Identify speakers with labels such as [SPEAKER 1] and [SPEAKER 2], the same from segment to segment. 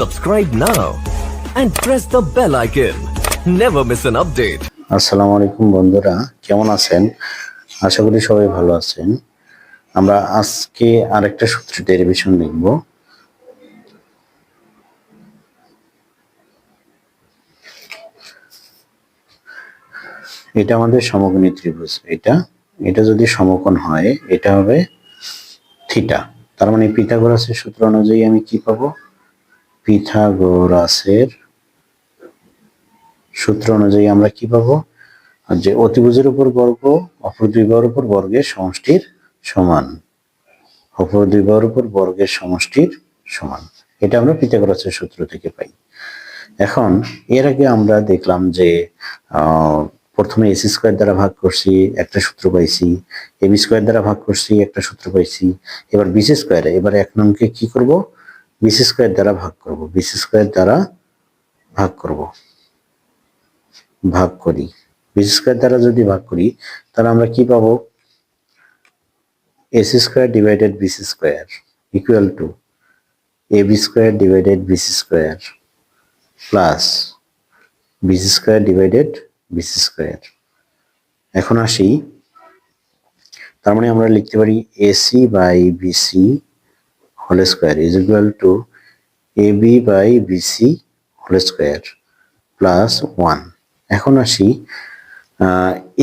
[SPEAKER 1] Subscribe now and press the bell icon. Never miss an update.
[SPEAKER 2] আসসালামু আলাইকুম বন্ধুরা, কেমন আছেন? আশা করি সবাই ভালো আছেন। আমরা আজকে আরেকটা সূত্রের ডেরিভেশন লিখব। এটা আমাদের সমকোণী ত্রিভুজ। এটা যদি সমকোণ হয় এটা হবে থিটা। তার মানে পিথাগোরাসের সূত্র অনুযায়ী আমি কি পাবো? পিথাগোরাসের সূত্র অনুযায়ী আমরা কি পাবো? যে অতিভুজের উপর বর্গ অপর দুই বাহুর উপর বর্গের সমষ্টির সমান। অপর দুই বাহুর উপর বর্গের সমষ্টির সমান। এটা আমরা পিথাগোরাসের সূত্র থেকে পাই। এখন এর আগে আমরা দেখলাম যে প্রথমে এসি স্কোয়ার দ্বারা ভাগ করছি, একটা সূত্র পাইছি। এবি স্কোয়ার দ্বারা ভাগ করছি, একটা সূত্র পাইছি। এবার বিসি স্কোয়ারে, এবার এক নংকে কি করব? বিসি স্কোয়ার দ্বারা ভাগ করব। বিসি স্কোয়ার দ্বারা ভাগ করব, ভাগ করি। বিসি স্কোয়ার দ্বারা যদি ভাগ করি তাহলে আমরা কি পাবো? AC square divided BC square equal to AB square divided BC square plus BC square divided BC square. এখন আসি, তার মানে আমরা লিখতে পারি AC by BC whole square is equal to AB by BC whole square plus 1। এখন আসি,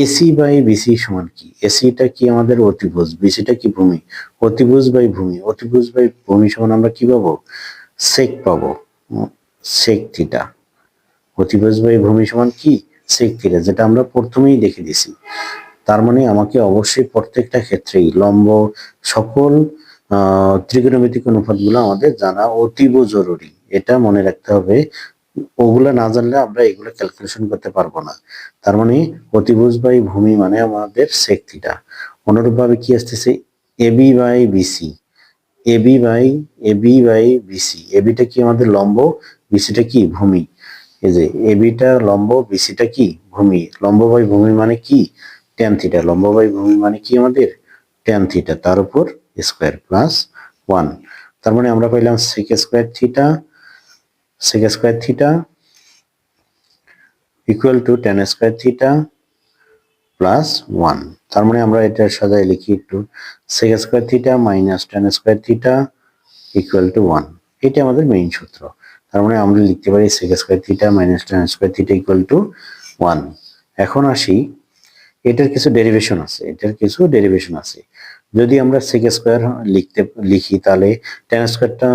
[SPEAKER 2] AC by BC সমান কি? এসিটা কি আমাদের অতিভুজ, বিসিটা কি ভূমি। অতিভুজ বাই ভূমি, অতিভুজ বাই ভূমি সমান আমরা কি পাবো? সেক পাবো, সেক থিটা। অতিভুজ বাই ভূমি সমান কি? সেক থিটা, যেটা আমরা প্রথমেই দেখে দিছি। তার মানে আমাকে অবশ্যই প্রত্যেকটা ক্ষেত্রেই লম্ব সকল ত্রিকোণমিতিক অনুপাতগুলো আমাদের জানা অতীব জরুরি। এটা মনে রাখতে হবে। ওগুলা না জানলে আমরা এগুলো ক্যালকুলেশন করতে পারবো না। তার মানে অতিভুজ বাই ভূমি মানে আমাদের সেক থিটা। অনুরূপভাবে কি আসতেছে? AB by BC, AB by BC. এবিটা কি আমাদের লম্ব, বিসিটা কি ভূমি। এই যে এবিটা লম্ব, বিসিটা কি ভূমি। লম্ব বাই ভূমি মানে কি? Tan theta. লম্ব বাই ভূমি মানে কি আমাদের? ট্যান থিটা, তার উপর স্কোয়ার প্লাস 1। তার মানে আমরা পাইলাম sec square theta, sec square theta equal to tan square theta plus 1। তার মানে আমরা এটা সাজায় লিখি একটু, sec square theta minus tan square theta equal to 1। এটা আমাদের মেইন সূত্র। তার মানে আমরা লিখতে পারি sec square theta minus tan square theta equal to 1। এখন আসি, এটার কিছু ডেরিভেশন আছে, যদি আমরা সেক স্কোয়ার লিখি তাহলে ট্যান স্কোয়ারটা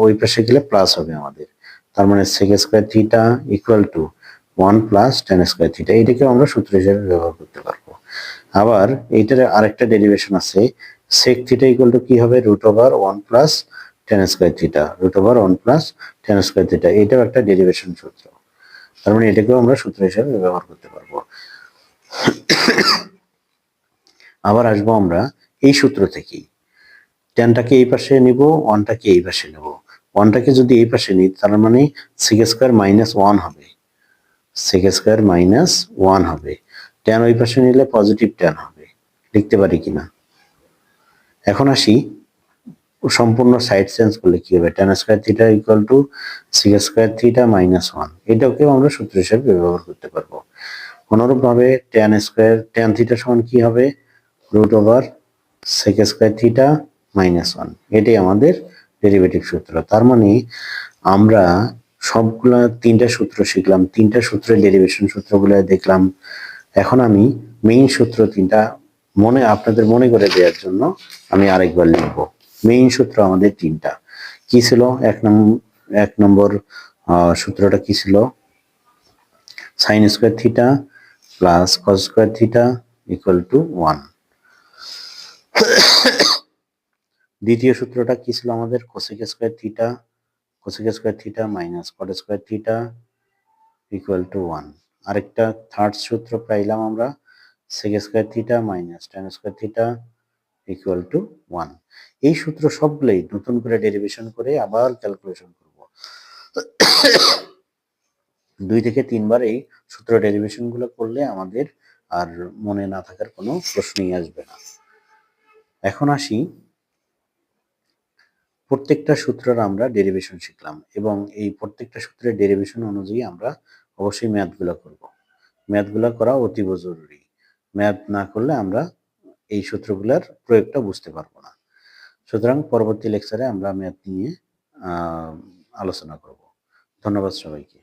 [SPEAKER 2] ওই পাশে গেলে প্লাস হবে আমাদের। তার মানে sec square theta equal to 1 plus tan square theta. এটাকেও আমরা সূত্র হিসেবে ব্যবহার করতে পারবো। আবার এইটার আরেকটা ডেরিভেশন আছে, সেক থিটা ইকুয়াল টু কি হবে? Root over 1 plus tan square theta, root over 1 plus tan square theta. এটাও একটা ডেরিভেশন সূত্র। তার মানে এটাকেও আমরা সূত্র হিসেবে ব্যবহার করতে পারবো। আবার আসবো আমরা এই সূত্র থেকেই, ট্যানটাকে এই পাশে নিব, ওয়ানটাকে এই পাশে নেব। ওয়ানটাকে যদি এই পাশে নিই তার মানে সেক স্কোয়ার মাইনাস 1 হবে, সেক স্কোয়ার মাইনাস 1 হবে। ট্যান ওই পাশে নিলে পজিটিভ ট্যান হবে। লিখতে পারি কিনা? এখন আসি, সম্পূর্ণ সাইড চেঞ্জ করলে কি হবে? Tan square theta equal to sec square theta minus 1। এটাকেও আমরা সূত্র হিসেবে ব্যবহার করতে পারবো। অনুরূপভাবে ট্যান থিটা সমান কি হবে? Root over sec square theta minus 1। এটাই আমাদের ডেরিভেটিভ সূত্র। তার মানে আমরা সবগুলা তিনটা সূত্র শিখলাম, তিনটা সূত্রের ডেরিভেশন সূত্রগুলো দেখলাম। এখন আমি মেইন সূত্র তিনটা আপনাদের মনে করে দেওয়ার জন্য আমি আরেকবার লিখব। মেইন সূত্র আমাদের তিনটা কি ছিল? এক নম্বর সূত্রটা কি ছিল? Sine square theta plus cos square theta equal to 1। দ্বিতীয় সূত্রটা কি ছিল আমাদের? Cosec square theta minus cot square theta equal to 1। আরেকটা থার্ড সূত্র পাইলাম আমরা, sec square theta minus tan square theta equal to 1। এই সূত্র সবগুলোই নতুন করে ডেরিভেশন করে আবার ক্যালকুলেশন করব। 2 থেকে 3 বার এই সূত্র ডেরিভেশন গুলো করলে আমাদের আর মনে না থাকার কোনো প্রশ্নই আসবে না। এখন আসি, প্রত্যেকটা সূত্রের আমরা ডেরিভেশন শিখলাম এবং এই প্রত্যেকটা সূত্রের ডেরিভেশন অনুযায়ী আমরা অবশ্যই ম্যাথগুলো করব। ম্যাথগুলো করা অতীব জরুরি। ম্যাথ না করলে আমরা এই সূত্রগুলোর প্রয়োগটা বুঝতে পারবো না। সুতরাং পরবর্তী লেকচারে আমরা ম্যাথ নিয়ে আলোচনা করব। ধন্যবাদ সবাইকে।